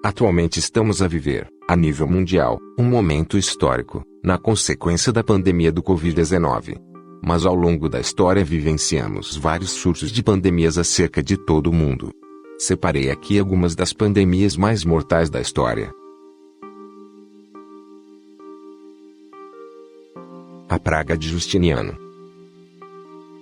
Atualmente estamos a viver, a nível mundial, um momento histórico, na consequência da pandemia do Covid-19. Mas ao longo da história vivenciamos vários surtos de pandemias acerca de todo o mundo. Separei aqui algumas das pandemias mais mortais da história. A praga de Justiniano.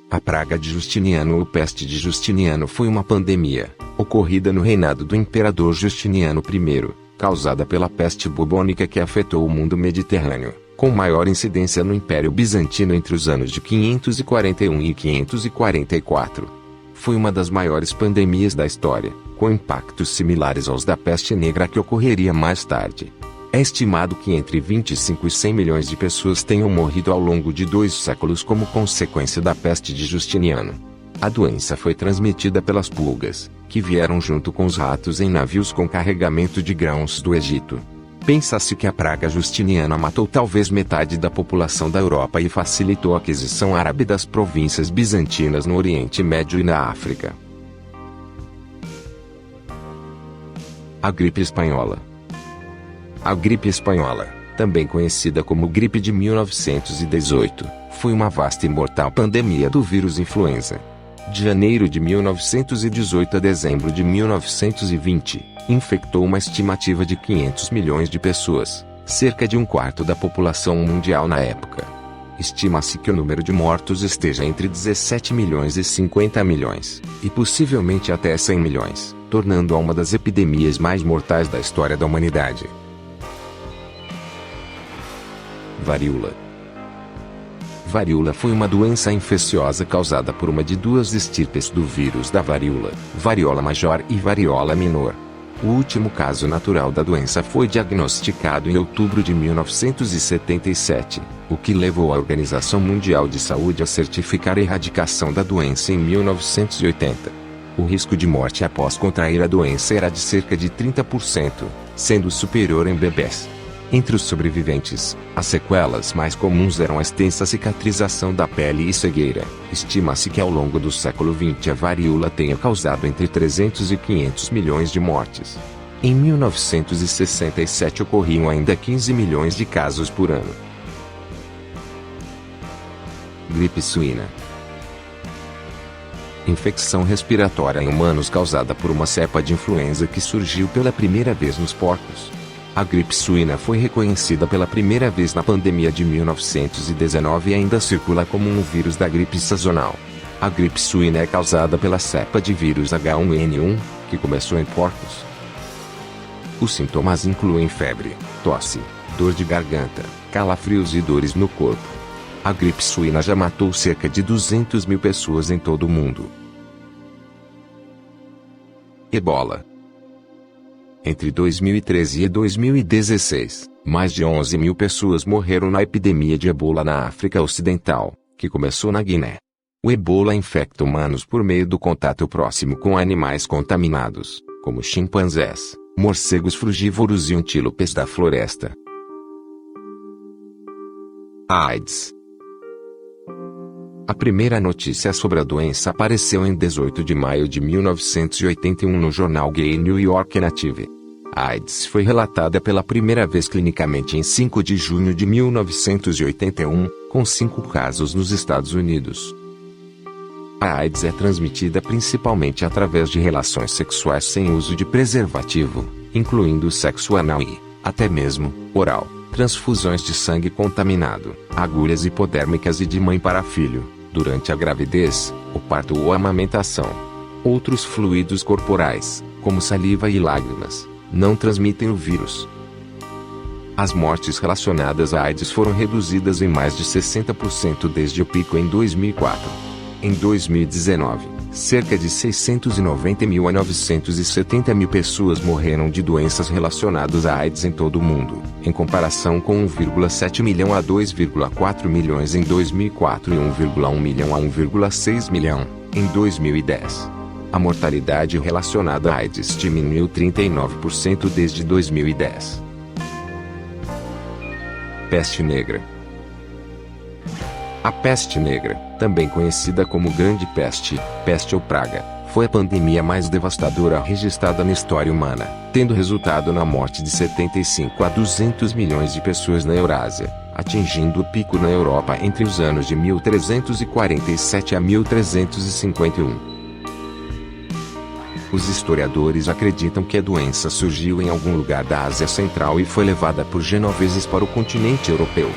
A praga de Justiniano ou peste de Justiniano foi uma pandemia, ocorrida no reinado do imperador Justiniano I, causada pela peste bubônica que afetou o mundo mediterrâneo, com maior incidência no Império Bizantino entre os anos de 541 e 544. Foi uma das maiores pandemias da história, com impactos similares aos da peste negra que ocorreria mais tarde. É estimado que entre 25 e 100 milhões de pessoas tenham morrido ao longo de 2 séculos como consequência da peste de Justiniano. A doença foi transmitida pelas pulgas, que vieram junto com os ratos em navios com carregamento de grãos do Egito. Pensa-se que a praga justiniana matou talvez metade da população da Europa e facilitou a aquisição árabe das províncias bizantinas no Oriente Médio e na África. A gripe espanhola. A gripe espanhola, também conhecida como gripe de 1918, foi uma vasta e mortal pandemia do vírus influenza. De janeiro de 1918 a dezembro de 1920, infectou uma estimativa de 500 milhões de pessoas, cerca de um quarto da população mundial na época. Estima-se que o número de mortos esteja entre 17 milhões e 50 milhões, e possivelmente até 100 milhões, tornando-a uma das epidemias mais mortais da história da humanidade. Varíola. Varíola foi uma doença infecciosa causada por uma de 2 estirpes do vírus da varíola, varíola major e varíola menor. O último caso natural da doença foi diagnosticado em outubro de 1977, o que levou a Organização Mundial de Saúde a certificar a erradicação da doença em 1980. O risco de morte após contrair a doença era de cerca de 30%, sendo superior em bebês. Entre os sobreviventes, as sequelas mais comuns eram a extensa cicatrização da pele e cegueira. Estima-se que ao longo do século XX a varíola tenha causado entre 300 e 500 milhões de mortes. Em 1967 ocorriam ainda 15 milhões de casos por ano. Gripe suína. Infecção respiratória em humanos causada por uma cepa de influenza que surgiu pela primeira vez nos porcos. A gripe suína foi reconhecida pela primeira vez na pandemia de 1919 e ainda circula como um vírus da gripe sazonal. A gripe suína é causada pela cepa de vírus H1N1, que começou em porcos. Os sintomas incluem febre, tosse, dor de garganta, calafrios e dores no corpo. A gripe suína já matou cerca de 200 mil pessoas em todo o mundo. Ebola. Entre 2013 e 2016, mais de 11 mil pessoas morreram na epidemia de ebola na África Ocidental, que começou na Guiné. O ebola infecta humanos por meio do contato próximo com animais contaminados, como chimpanzés, morcegos frugívoros e antílopes da floresta. A AIDS. A primeira notícia sobre a doença apareceu em 18 de maio de 1981 no jornal Gay New York Native. A AIDS foi relatada pela primeira vez clinicamente em 5 de junho de 1981, com 5 casos nos Estados Unidos. A AIDS é transmitida principalmente através de relações sexuais sem uso de preservativo, incluindo sexo anal e, até mesmo, oral, transfusões de sangue contaminado, agulhas hipodérmicas e de mãe para filho, durante a gravidez, o parto ou a amamentação. Outros fluidos corporais, como saliva e lágrimas, não transmitem o vírus. As mortes relacionadas à AIDS foram reduzidas em mais de 60% desde o pico em 2004. Em 2019, cerca de 690 mil a 970 mil pessoas morreram de doenças relacionadas à AIDS em todo o mundo, em comparação com 1,7 milhão a 2,4 milhões em 2004 e 1,1 milhão a 1,6 milhão em 2010. A mortalidade relacionada à AIDS diminuiu 39% desde 2010. Peste negra. A peste negra, também conhecida como Grande Peste, peste ou praga, Foi a pandemia mais devastadora registrada na história humana, tendo resultado na morte de 75 a 200 milhões de pessoas na Eurásia, atingindo o pico na Europa entre os anos de 1347 a 1351. Os historiadores acreditam que a doença surgiu em algum lugar da Ásia Central e foi levada por genoveses para o continente europeu.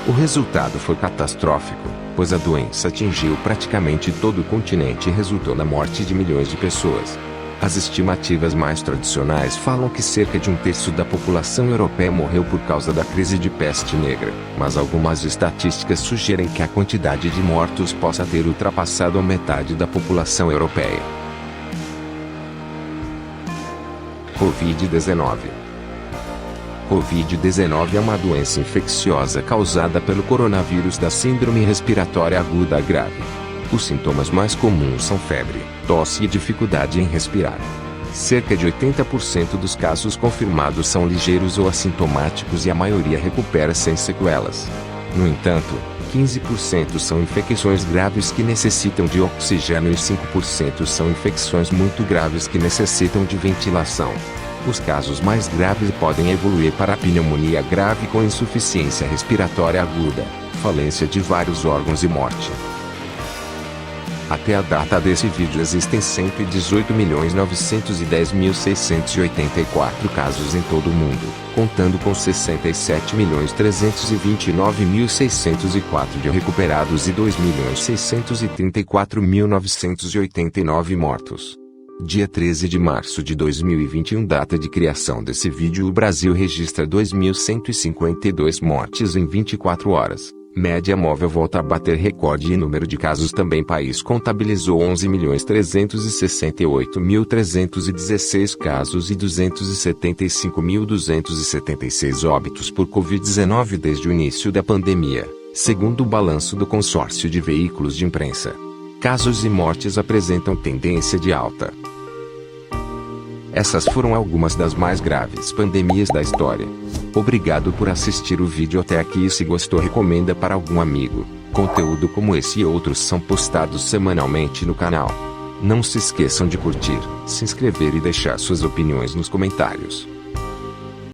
O resultado foi catastrófico, pois a doença atingiu praticamente todo o continente e resultou na morte de milhões de pessoas. As estimativas mais tradicionais falam que cerca de um terço da população europeia morreu por causa da crise de peste negra, mas algumas estatísticas sugerem que a quantidade de mortos possa ter ultrapassado a metade da população europeia. Covid-19. Covid-19 é uma doença infecciosa causada pelo coronavírus da síndrome respiratória aguda grave. Os sintomas mais comuns são febre, tosse e dificuldade em respirar. Cerca de 80% dos casos confirmados são ligeiros ou assintomáticos e a maioria recupera sem sequelas. No entanto, 15% são infecções graves que necessitam de oxigênio e 5% são infecções muito graves que necessitam de ventilação. Os casos mais graves podem evoluir para a pneumonia grave com insuficiência respiratória aguda, falência de vários órgãos e morte. Até a data desse vídeo existem 118.910.684 casos em todo o mundo, contando com 67.329.604 de recuperados e 2.634.989 mortos. Dia 13 de março de 2021, data de criação desse vídeo, o Brasil registra 2.152 mortes em 24 horas. Média móvel volta a bater recorde e número de casos também. País contabilizou 11.368.316 casos e 275.276 óbitos por Covid-19 desde o início da pandemia, segundo o balanço do consórcio de veículos de imprensa. Casos e mortes apresentam tendência de alta. Essas foram algumas das mais graves pandemias da história. Obrigado por assistir o vídeo até aqui e se gostou recomenda para algum amigo. Conteúdo como esse e outros são postados semanalmente no canal. Não se esqueçam de curtir, se inscrever e deixar suas opiniões nos comentários.